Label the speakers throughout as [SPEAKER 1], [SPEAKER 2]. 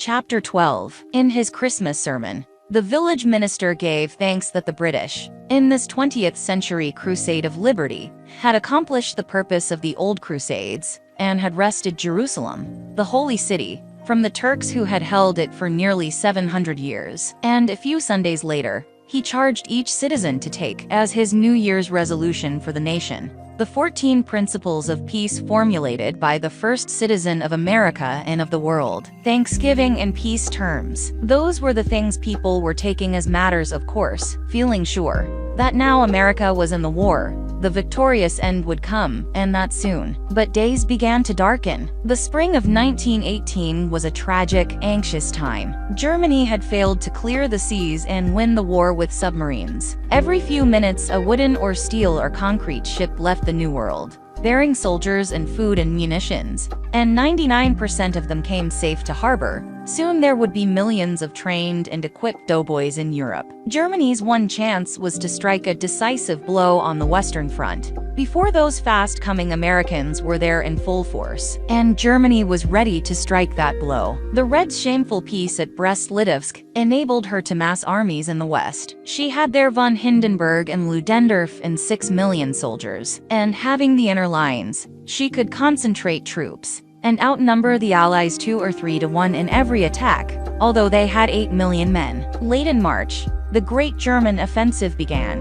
[SPEAKER 1] Chapter 12. In his Christmas sermon, the village minister gave thanks that the British, in this 20th century crusade of liberty, had accomplished the purpose of the old crusades, and had wrested Jerusalem, the holy city, from the Turks who had held it for nearly 700 years. And a few Sundays later, he charged each citizen to take, as his New Year's resolution for the nation, the 14 principles of peace formulated by the first citizen of America and of the world. Thanksgiving and peace terms. Those were the things people were taking as matters of course, feeling sure that now America was in the war, the victorious end would come, and that soon. But days began to darken. The spring of 1918 was a tragic, anxious time. Germany had failed to clear the seas and win the war with submarines. Every few minutes, a wooden or steel or concrete ship left the New World, bearing soldiers and food and munitions, and 99% of them came safe to harbor. Soon there would be millions of trained and equipped doughboys in Europe. Germany's one chance was to strike a decisive blow on the Western Front, before those fast-coming Americans were there in full force. And Germany was ready to strike that blow. The Red's shameful peace at Brest-Litovsk enabled her to mass armies in the West. She had there von Hindenburg and Ludendorff and 6 million soldiers. And having the inner lines, she could concentrate troops and outnumber the Allies 2 or 3 to 1 in every attack, although they had 8 million men. Late in March, the Great German Offensive began.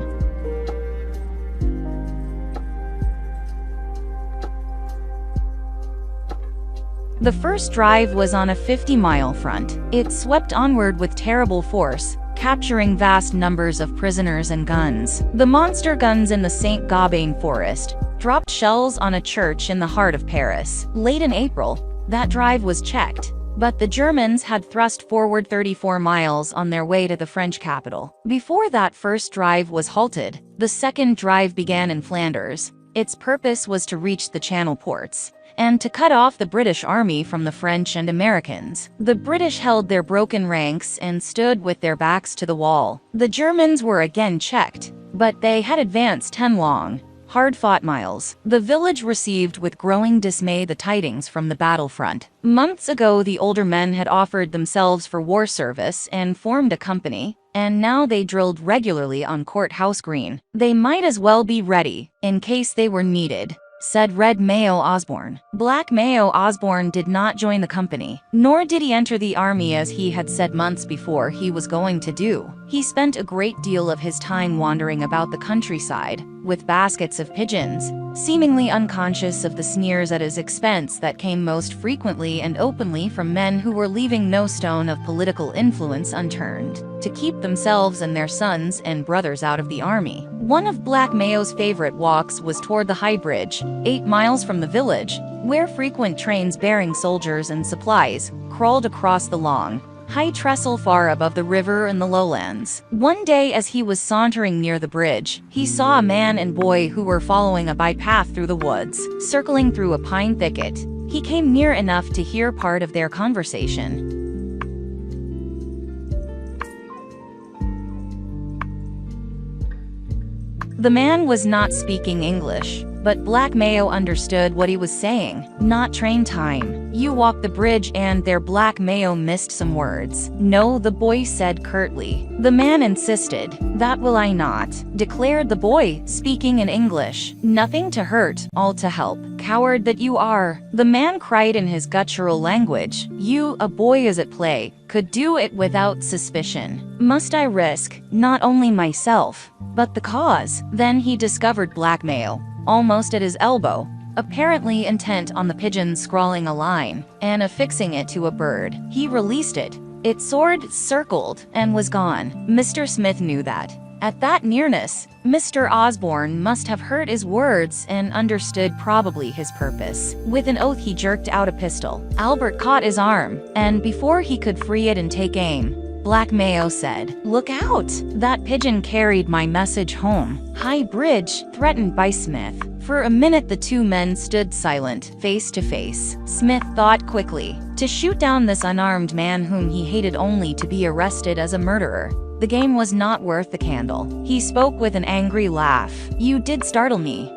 [SPEAKER 1] The first drive was on a 50-mile front. It swept onward with terrible force, capturing vast numbers of prisoners and guns. The monster guns in the St. Gobain forest dropped shells on a church in the heart of Paris. Late in April, that drive was checked, but the Germans had thrust forward 34 miles on their way to the French capital. Before that first drive was halted, the second drive began in Flanders. Its purpose was to reach the Channel ports and to cut off the British army from the French and Americans. The British held their broken ranks and stood with their backs to the wall. The Germans were again checked, but they had advanced 10 long, hard-fought miles. The village received with growing dismay the tidings from the battlefront. Months ago, the older men had offered themselves for war service and formed a company, and now they drilled regularly on Courthouse Green. They might as well be ready, in case they were needed, said Red Mayo Osborne. Black Mayo Osborne did not join the company, nor did he enter the army as he had said months before he was going to do. He spent a great deal of his time wandering about the countryside, with baskets of pigeons, seemingly unconscious of the sneers at his expense that came most frequently and openly from men who were leaving no stone of political influence unturned to keep themselves and their sons and brothers out of the army. One of Black Mayo's favorite walks was toward the High Bridge, 8 miles from the village, where frequent trains bearing soldiers and supplies crawled across the long, high trestle far above the river and the lowlands. One day as he was sauntering near the bridge, he saw a man and boy who were following a bypath through the woods, circling through a pine thicket. He came near enough to hear part of their conversation. The man was not speaking English, but Black Mayo understood what he was saying. Not train time. You walk the bridge, and there Black Mayo missed some words. No, the boy said curtly. The man insisted. That will I not, declared the boy, speaking in English. Nothing to hurt, all to help. Coward that you are. The man cried in his guttural language. You, a boy is at play, could do it without suspicion. Must I risk, not only myself, but the cause? Then he discovered Black Mayo, almost at his elbow, apparently intent on the pigeon scrawling a line and affixing it to a bird. He released it. It soared, circled, and was gone. Mr. Smith knew that. At that nearness, Mr. Osborne must have heard his words and understood probably his purpose. With an oath he jerked out a pistol. Albert caught his arm, and before he could free it and take aim, Black Mayo said, "Look out! That pigeon carried my message home." High Bridge, threatened by Smith. For a minute the two men stood silent, face to face. Smith thought quickly. To shoot down this unarmed man whom he hated only to be arrested as a murderer. The game was not worth the candle. He spoke with an angry laugh. You did startle me.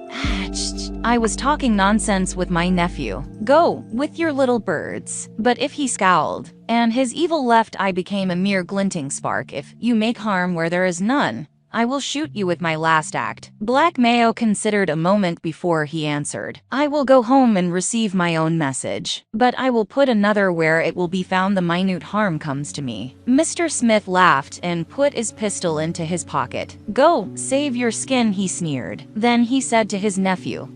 [SPEAKER 1] I was talking nonsense with my nephew. Go, with your little birds. But if he scowled, and his evil left eye became a mere glinting spark, if you make harm where there is none, I will shoot you with my last act. Black Mayo considered a moment before he answered. I will go home and receive my own message, but I will put another where it will be found the minute harm comes to me. Mr. Smith laughed and put his pistol into his pocket. Go, save your skin, he sneered. Then he said to his nephew,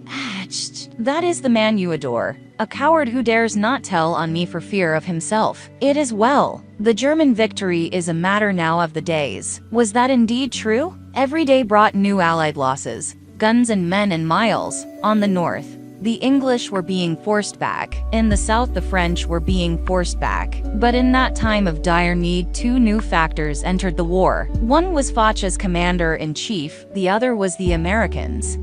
[SPEAKER 1] that is the man you adore. A coward who dares not tell on me for fear of himself. It is well. The German victory is a matter now of the days. Was that indeed true? Every day brought new Allied losses, guns and men and miles. On the north, the English were being forced back. In the south, the French were being forced back. But in that time of dire need, two new factors entered the war. One was Foch as commander-in-chief, the other was the Americans.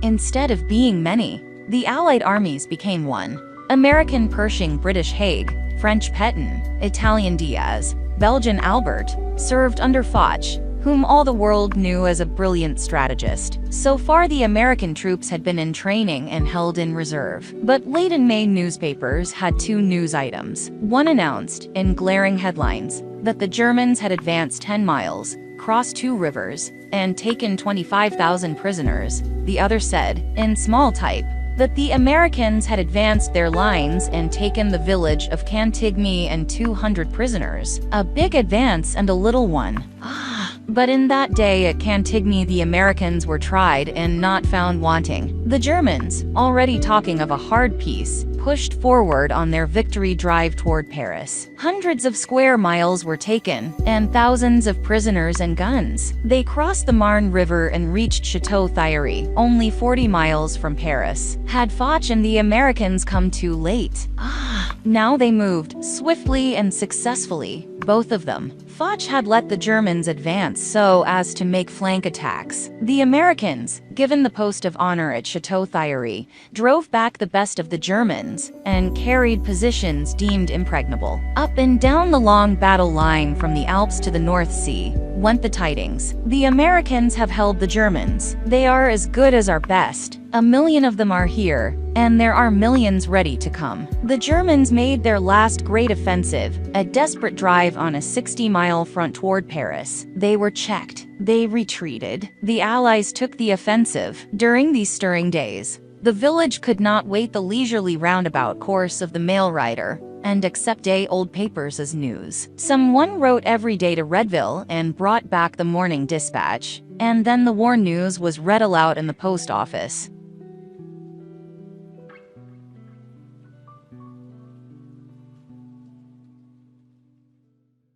[SPEAKER 1] Instead of being many, the Allied armies became one. American Pershing, British Haig, French Petain, Italian Diaz, Belgian Albert, served under Foch, whom all the world knew as a brilliant strategist. So far the American troops had been in training and held in reserve. But late in May newspapers had two news items. One announced, in glaring headlines, that the Germans had advanced 10 miles, crossed 2 rivers, and taken 25,000 prisoners. The other said, in small type, that the Americans had advanced their lines and taken the village of Cantigny and 200 prisoners. A big advance and a little one. But in that day at Cantigny the Americans were tried and not found wanting. The Germans, already talking of a hard peace, pushed forward on their victory drive toward Paris. Hundreds of square miles were taken, and thousands of prisoners and guns. They crossed the Marne River and reached Chateau Thierry, only 40 miles from Paris. Had Foch and the Americans come too late? Now they moved, swiftly and successfully, both of them. Foch had let the Germans advance so as to make flank attacks. The Americans, given the post of honor at Chateau Thierry, drove back the best of the Germans and carried positions deemed impregnable. Up and down the long battle line from the Alps to the North Sea went the tidings. The Americans have held the Germans. They are as good as our best. 1 million of them are here, and there are millions ready to come. The Germans made their last great offensive, a desperate drive on a 60-mile front toward Paris. They were checked. They retreated. The Allies took the offensive. During these stirring days, the village could not wait the leisurely roundabout course of the mail rider and accept day-old papers as news. Someone wrote every day to Redville and brought back the morning dispatch, and then the war news was read aloud in the post office.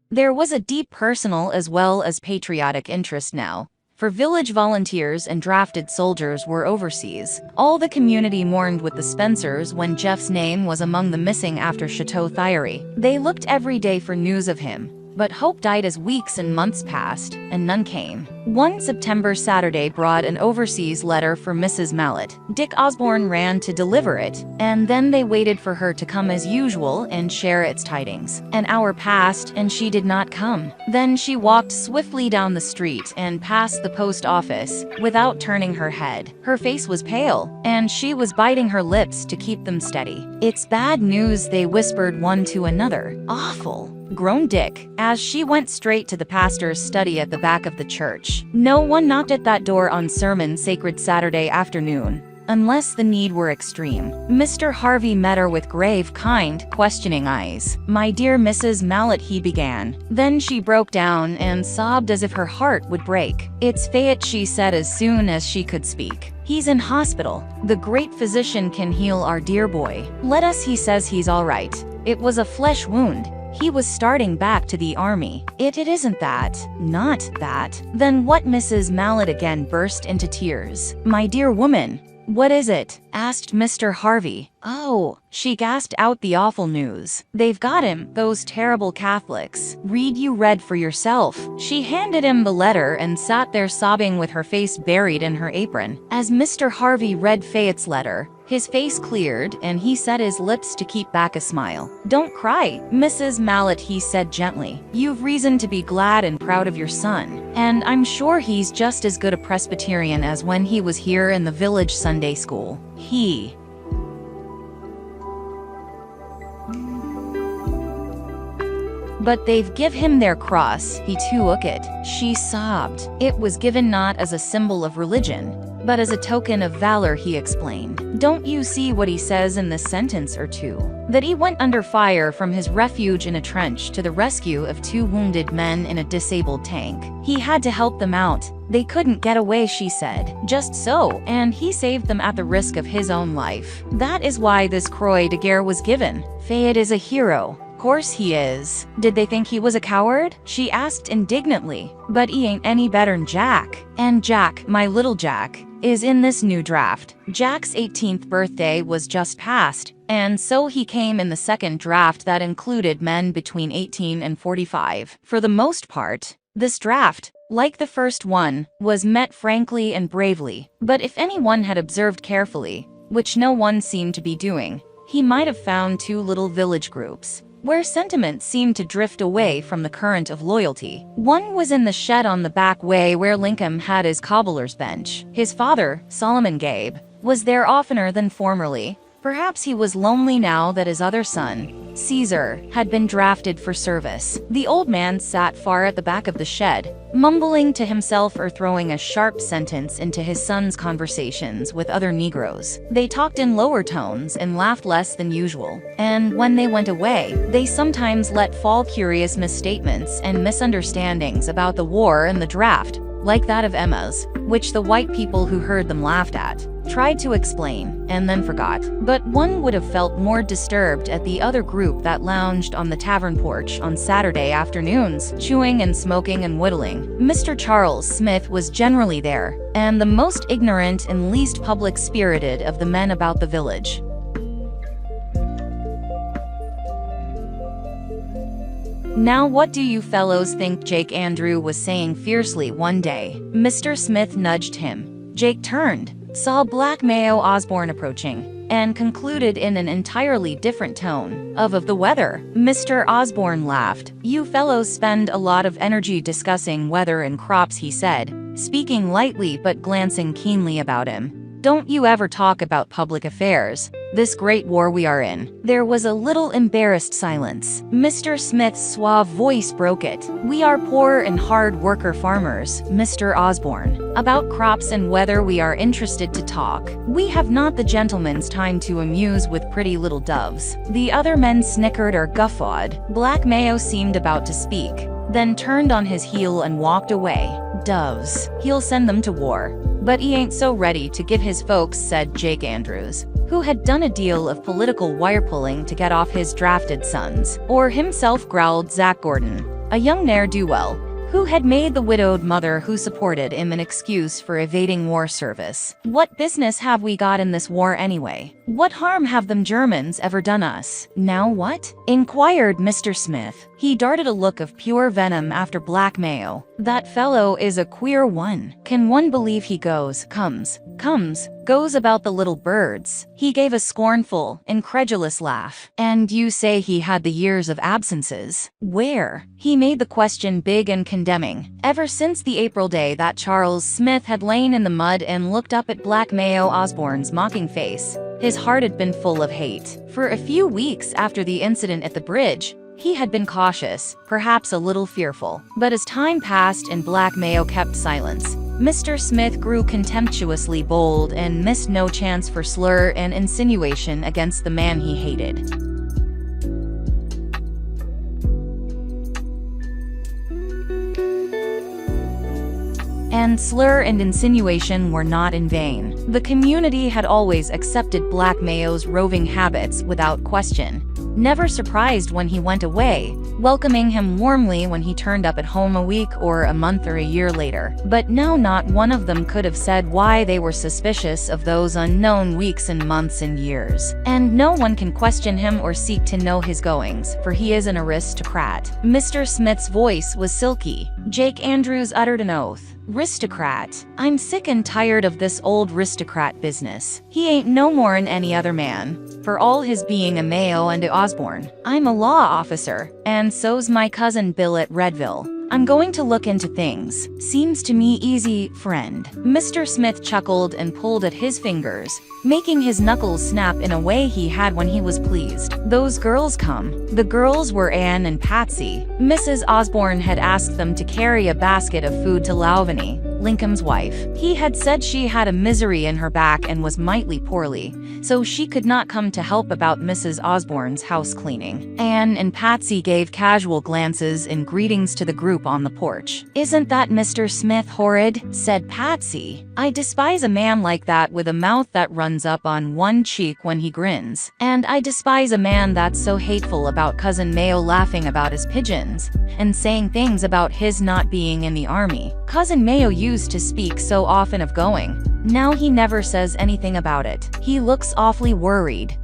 [SPEAKER 1] There was a deep personal as well as patriotic interest now, for village volunteers and drafted soldiers were overseas. All the community mourned with the Spencers when Jeff's name was among the missing after Chateau Thierry. They looked every day for news of him, but hope died as weeks and months passed, and none came. One September Saturday brought an overseas letter for Mrs. Mallet. Dick Osborne ran to deliver it, and then they waited for her to come as usual and share its tidings. An hour passed, and she did not come. Then she walked swiftly down the street and past the post office, without turning her head. Her face was pale, and she was biting her lips to keep them steady. "It's bad news," they whispered one to another. "Awful," groaned Dick, as she went straight to the pastor's study at the back of the church. No one knocked at that door on sermon sacred Saturday afternoon, unless the need were extreme. Mr. Harvey met her with grave, kind, questioning eyes. "My dear Mrs. Mallet," he began. Then she broke down and sobbed as if her heart would break. "It's Fayette," she said as soon as she could speak. "He's in hospital. The great physician can heal our dear boy. Let us, he says he's all right. It was a flesh wound. He was starting back to the army. It isn't that. Not that." Then what? Mrs. Mallet again burst into tears. "My dear woman, "What is it?" asked Mr. Harvey. "Oh," she gasped out the awful news. "They've got him, those terrible Catholics. You read for yourself." She handed him the letter and sat there sobbing with her face buried in her apron. As Mr. Harvey read Fayette's letter, his face cleared and he set his lips to keep back a smile. "Don't cry, Mrs. Mallet," he said gently. "You've reason to be glad and proud of your son. And I'm sure he's just as good a Presbyterian as when he was here in the village Sunday school. But they've give him their cross, he took it." She sobbed. "It was given not as a symbol of religion, but as a token of valor," he explained. "Don't you see what he says in this sentence or two? That he went under fire from his refuge in a trench to the rescue of 2 wounded men in a disabled tank. He had to help them out. They couldn't get away," she said. "Just so, and he saved them at the risk of his own life. That is why this Croix de Guerre was given. Fayette is a hero. Course he is. Did they think he was a coward?" she asked indignantly. "But he ain't any better'n Jack. And Jack, my little Jack, is in this new draft." Jack's 18th birthday was just passed, and so he came in the second draft that included men between 18 and 45. For the most part, this draft, like the first one, was met frankly and bravely. But if anyone had observed carefully, which no one seemed to be doing, he might have found 2 little village groups where sentiment seemed to drift away from the current of loyalty. One was in the shed on the back way where Lincoln had his cobbler's bench. His father, Solomon Gabe, was there oftener than formerly. Perhaps he was lonely now that his other son, Caesar, had been drafted for service. The old man sat far at the back of the shed, mumbling to himself or throwing a sharp sentence into his son's conversations with other Negroes. They talked in lower tones and laughed less than usual, and when they went away, they sometimes let fall curious misstatements and misunderstandings about the war and the draft, like that of Emma's, which the white people who heard them laughed at, tried to explain, and then forgot. But one would have felt more disturbed at the other group that lounged on the tavern porch on Saturday afternoons, chewing and smoking and whittling. Mr. Charles Smith was generally there, and the most ignorant and least public-spirited of the men about the village. "Now what do you fellows think?" Jake Andrew was saying fiercely one day. Mr. Smith nudged him. Jake turned, saw Black Mayo Osborne approaching, and concluded in an entirely different tone, of the weather." Mr. Osborne laughed. "You fellows spend a lot of energy discussing weather and crops," he said, speaking lightly but glancing keenly about him. "Don't you ever talk about public affairs, this great war we are in?" There was a little embarrassed silence. Mr. Smith's suave voice broke it. "We are poor and hard worker farmers, Mr. Osborne. About crops and weather we are interested to talk. We have not the gentleman's time to amuse with pretty little doves." The other men snickered or guffawed. Black Mayo seemed about to speak, then turned on his heel and walked away. "Doves. He'll send them to war. But he ain't so ready to give his folks," said Jake Andrews, who had done a deal of political wire-pulling to get off his drafted sons. "Or himself," growled Zach Gordon, a young ne'er-do-well, who had made the widowed mother who supported him an excuse for evading war service. "What business have we got in this war anyway? What harm have them Germans ever done us?" "Now what?" inquired Mr. Smith. He darted a look of pure venom after Black Mayo. "That fellow is a queer one. Can one believe he goes about the little birds?" He gave a scornful, incredulous laugh. "And you say he had the years of absences? Where?" He made the question big and condemning. Ever since the April day that Charles Smith had lain in the mud and looked up at Black Mayo Osborne's mocking face, his heart had been full of hate. For a few weeks after the incident at the bridge, he had been cautious, perhaps a little fearful. But as time passed and Black Mayo kept silence, Mr. Smith grew contemptuously bold and missed no chance for slur and insinuation against the man he hated. And slur and insinuation were not in vain. The community had always accepted Black Mayo's roving habits without question. never surprised when he went away, welcoming him warmly when he turned up at home a week or a month or a year later. But now not one of them could have said why they were suspicious of those unknown weeks and months and years. And no one can question him or seek to know his goings, for he is an aristocrat. Mr. Smith's voice was silky. Jake Andrews uttered an oath. "Ristocrat. I'm sick and tired of this old ristocrat business. He ain't no more'n any other man, for all his being a Mayo and a Osborne. I'm a law officer, and so's my cousin Bill at Redville. I'm going to look into things. Seems to me easy, friend." Mr. Smith chuckled and pulled at his fingers, making his knuckles snap in a way he had when he was pleased. Those girls come. The girls were Anne and Patsy. Mrs. Osborne had asked them to carry a basket of food to Lauveny, Lincom's wife. He had said she had a misery in her back and was mightily poorly, so she could not come to help about Mrs. Osborne's house cleaning. Anne and Patsy gave casual glances and greetings to the group on the porch. "Isn't that Mr. Smith horrid?" said Patsy. "I despise a man like that with a mouth that runs up on one cheek when he grins. And I despise a man that's so hateful about Cousin Mayo laughing about his pigeons, and saying things about his not being in the army. Cousin Mayo used to speak so often of going. Now he never says anything about it. He looks awfully worried."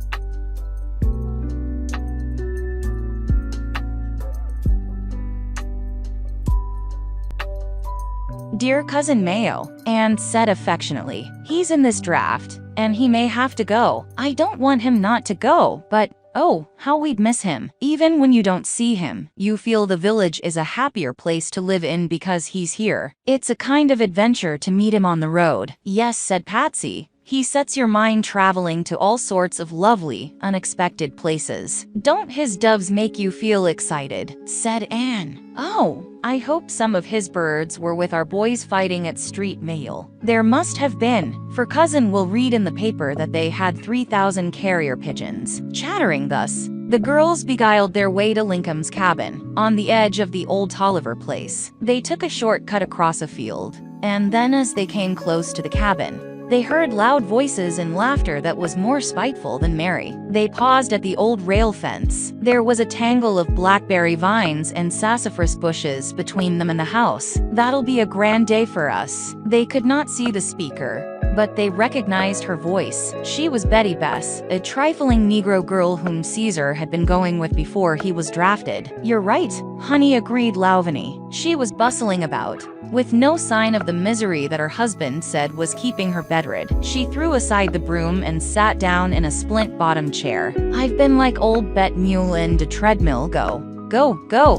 [SPEAKER 1] "Dear Cousin Mayo," Anne said affectionately, "he's in this draft, and he may have to go. I don't want him not to go, but oh, how we'd miss him. Even when you don't see him, you feel the village is a happier place to live in because he's here. It's a kind of adventure to meet him on the road." "Yes," said Patsy. "He sets your mind traveling to all sorts of lovely, unexpected places." "Don't his doves make you feel excited?" said Anne. "Oh, I hope some of his birds were with our boys fighting at Street Mail. There must have been, for Cousin will read in the paper that they had 3,000 carrier pigeons." Chattering thus, the girls beguiled their way to Lincom's cabin, on the edge of the old Tolliver place. They took a short cut across a field, and then as they came close to the cabin, they heard loud voices and laughter that was more spiteful than merry. They paused at the old rail fence. There was a tangle of blackberry vines and sassafras bushes between them and the house. "That'll be a grand day for us." They could not see the speaker, but they recognized her voice. She was Betty Bess, a trifling Negro girl whom Caesar had been going with before he was drafted. "You're right, honey," agreed Lauveny. She was bustling about, with no sign of the misery that her husband said was keeping her bedrid. She threw aside the broom and sat down in a splint-bottomed chair. "I've been like old Bet Mule in de treadmill go,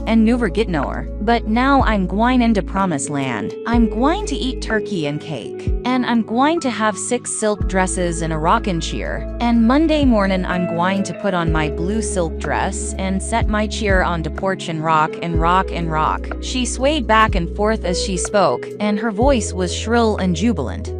[SPEAKER 1] and never get nowhere. But now I'm gwine into promised land. I'm gwine to eat turkey and cake. And I'm gwine to have 6 silk dresses and a rockin' cheer. And Monday mornin' I'm gwine to put on my blue silk dress and set my cheer on de porch and rock and rock and rock." She swayed back and forth as she spoke, and her voice was shrill and jubilant.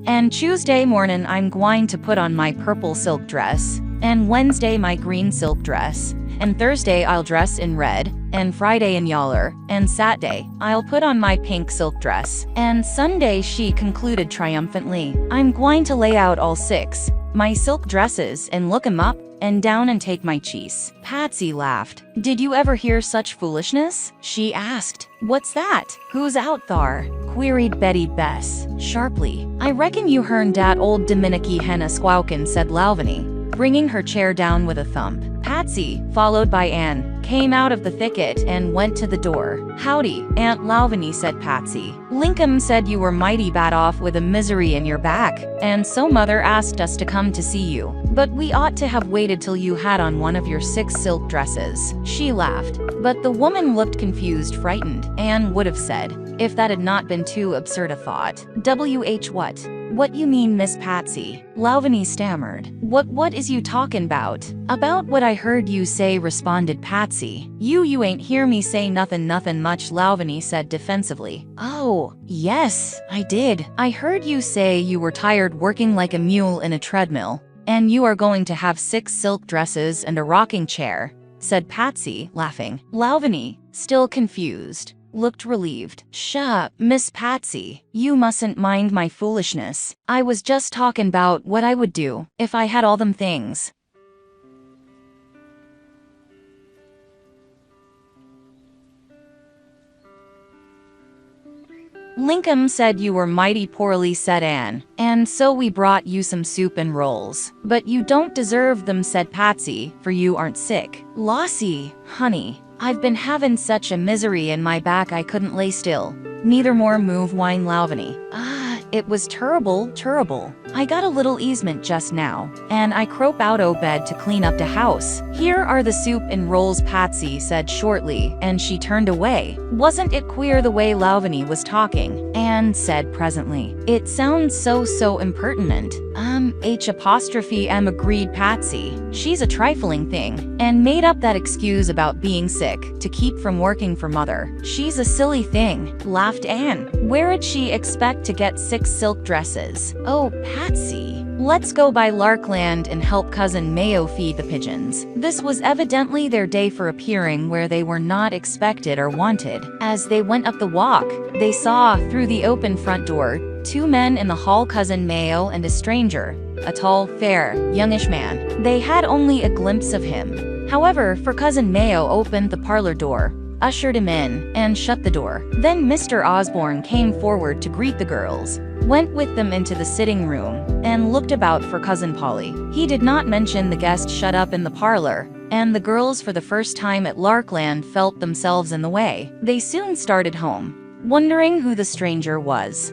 [SPEAKER 1] "And Tuesday mornin' I'm gwine to put on my purple silk dress, and Wednesday my green silk dress, and Thursday I'll dress in red, and Friday in yaller, and Saturday I'll put on my pink silk dress, and Sunday," she concluded triumphantly, "I'm gwine to lay out all 6, my silk dresses and look 'em up and down and take my cheese." Patsy laughed. "Did you ever hear such foolishness?" she asked. "What's that? Who's out thar?" queried Betty Bess, sharply. "I reckon you hearn dat old Dominicky hen a squawkin'," said Lauveny, bringing her chair down with a thump. Patsy, followed by Anne, came out of the thicket and went to the door. "Howdy, Aunt Lauveny," said Patsy. "Lincom said you were mighty bad off with a misery in your back, and so Mother asked us to come to see you. But we ought to have waited till you had on one of your 6 silk dresses." She laughed, but the woman looked confused, frightened, Anne would have said, if that had not been too absurd a thought. What? "What you mean, Miss Patsy?" Lauveny stammered. What is you talkin' about?" "About what I heard you say," responded Patsy. You ain't hear me say nothin' much," Lauveny said defensively. "Oh, yes, I did. I heard you say you were tired working like a mule in a treadmill, and you are going to have 6 silk dresses and a rocking chair," said Patsy, laughing. Lauveny, still confused, looked relieved. "Shuh, Miss Patsy. You mustn't mind my foolishness. I was just talking about what I would do if I had all them things." "Lincoln said you were mighty poorly," said Anne, "and so we brought you some soup and rolls. But you don't deserve them," said Patsy, "for you aren't sick." "Lossie, honey, I've been having such a misery in my back I couldn't lay still. Neither more move," whined Lauvany. It was terrible. I got a little easement just now, and I crope out o' bed to clean up the house. "Here are the soup and rolls," Patsy said shortly, and she turned away. "Wasn't it queer the way Lauvany was talking?" Anne said presently. "It sounds so impertinent." H''M agreed Patsy. "She's a trifling thing, and made up that excuse about being sick to keep from working for Mother." "She's a silly thing," laughed Anne. "Where'd she expect to get 6 silk dresses?" "Oh, Patsy, let's go by Larkland and help Cousin Mayo feed the pigeons." This was evidently their day for appearing where they were not expected or wanted. As they went up the walk, they saw, through the open front door, 2 men in the hall, Cousin Mayo and a stranger, a tall, fair, youngish man. They had only a glimpse of him. However, for Cousin Mayo opened the parlor door, ushered him in, and shut the door. Then Mr. Osborne came forward to greet the girls, went with them into the sitting room, and looked about for Cousin Polly. He did not mention the guest shut up in the parlor, and the girls for the first time at Larkland felt themselves in the way. They soon started home, wondering who the stranger was.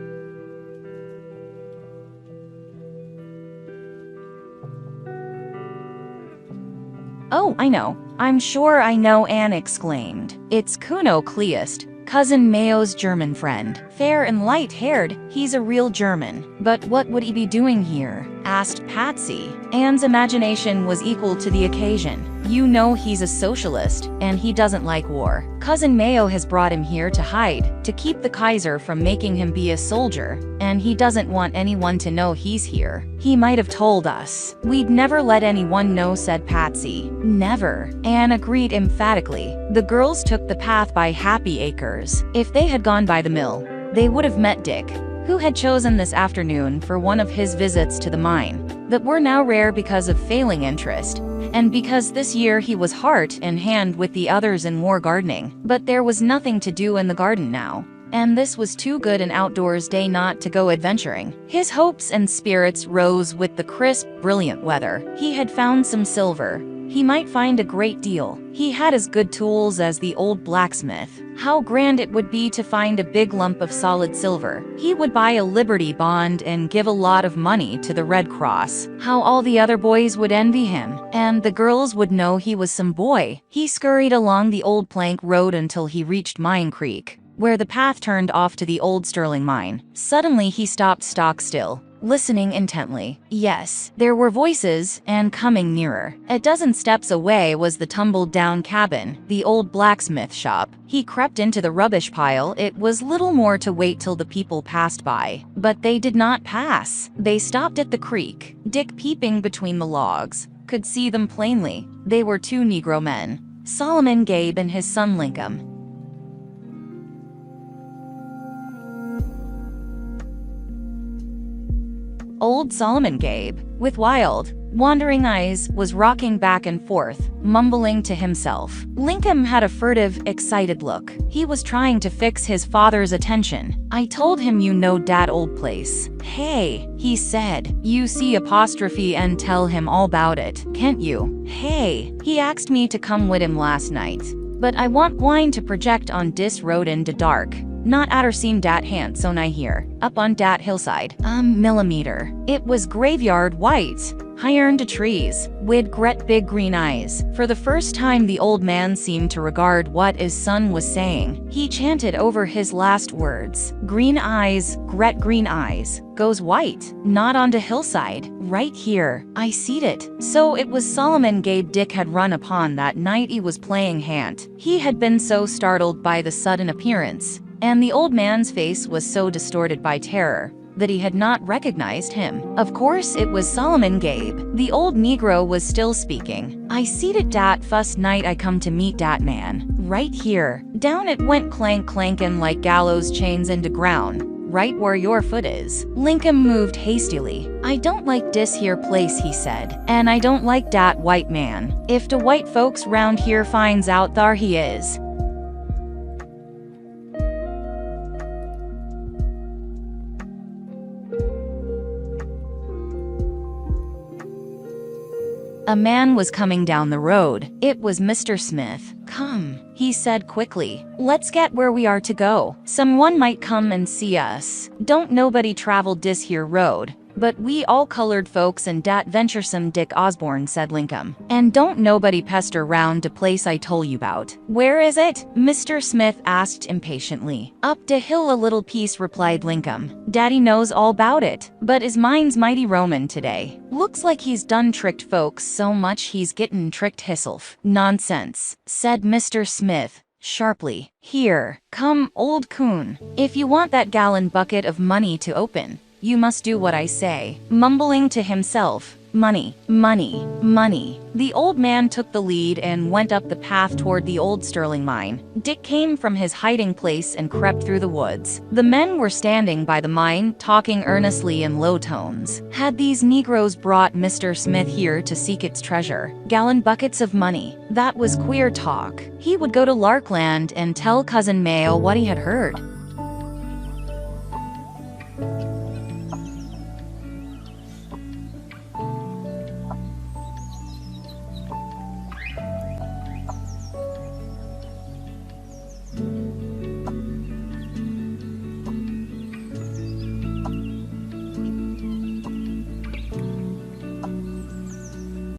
[SPEAKER 1] "Oh, I know. I'm sure I know," Anne exclaimed. "It's Kuno Kleist, Cousin Mayo's German friend. Fair and light-haired, he's a real German." "But what would he be doing here?" asked Patsy. Anne's imagination was equal to the occasion. "You know he's a socialist, and he doesn't like war. Cousin Mayo has brought him here to hide, to keep the Kaiser from making him be a soldier, and he doesn't want anyone to know he's here. He might have told us." "We'd never let anyone know," said Patsy. "Never," Anne agreed emphatically. The girls took the path by Happy Acres. If they had gone by the mill, they would have met Dick, who had chosen this afternoon for one of his visits to the mine, that were now rare because of failing interest, and because this year he was heart and hand with the others in war gardening. But there was nothing to do in the garden now, and this was too good an outdoors day not to go adventuring. His hopes and spirits rose with the crisp, brilliant weather. He had found some silver. He might find a great deal. He had as good tools as the old blacksmith. How grand it would be to find a big lump of solid silver. He would buy a Liberty bond and give a lot of money to the Red Cross. How all the other boys would envy him, and the girls would know he was some boy. He scurried along the old plank road until he reached Mine Creek, where the path turned off to the old Sterling mine. Suddenly he stopped stock still, listening intently. Yes, there were voices, and coming nearer. A dozen steps away was the tumbled-down cabin, the old blacksmith shop. He crept into the rubbish pile. It was little more to wait till the people passed by. But they did not pass. They stopped at the creek. Dick, peeping between the logs, could see them plainly. They were 2 Negro men, Solomon Gabe and his son Lincoln. Old Solomon Gabe, with wild, wandering eyes, was rocking back and forth, mumbling to himself. Lincoln had a furtive, excited look. He was trying to fix his father's attention. "I told him you know dat old place." "Hey," he said. "You see apostrophe and tell him all about it, can't you?" "Hey, he asked me to come with him last night. But I want wine to project on dis road in de dark. Not atter seen dat hant so nigh here, up on dat hillside. Millimeter. It was graveyard white, higher to trees, wid gret big green eyes." For the first time the old man seemed to regard what his son was saying. He chanted over his last words. "Green eyes, gret green eyes, goes white, not on de hillside, right here. I seed it." So it was Solomon Gabe Dick had run upon that night he was playing hant. He had been so startled by the sudden appearance, and the old man's face was so distorted by terror, that he had not recognized him. Of course, it was Solomon Gabe. The old Negro was still speaking. "I seed dat fust night I come to meet dat man. Right here. Down it went clankin' like gallows chains into ground. Right where your foot is." Lincoln moved hastily. "I don't like dis here place," he said. "And I don't like dat white man. If the white folks round here finds out thar he is." A man was coming down the road. It was Mr. Smith. "Come," he said quickly. "Let's get where we are to go. Someone might come and see us. Don't nobody travel dis here road. But we all colored folks and dat venturesome Dick Osborne," said Lincoln. "And don't nobody pester round de place I tole you about." "Where is it?" Mr. Smith asked impatiently. "Up de hill a little piece," replied Lincoln. "Daddy knows all about it, but his mind's mighty Roman today. Looks like he's done tricked folks so much he's gettin' tricked hisself." "Nonsense," said Mr. Smith sharply. "Here, come, old coon. If you want that gallon bucket of money to open, you must do what I say." Mumbling to himself, "Money, money, money." The old man took the lead and went up the path toward the old Sterling mine. Dick came from his hiding place and crept through the woods. The men were standing by the mine, talking earnestly in low tones. Had these Negroes brought Mr. Smith here to seek its treasure? Gallon buckets of money. That was queer talk. He would go to Larkland and tell Cousin Mayo what he had heard.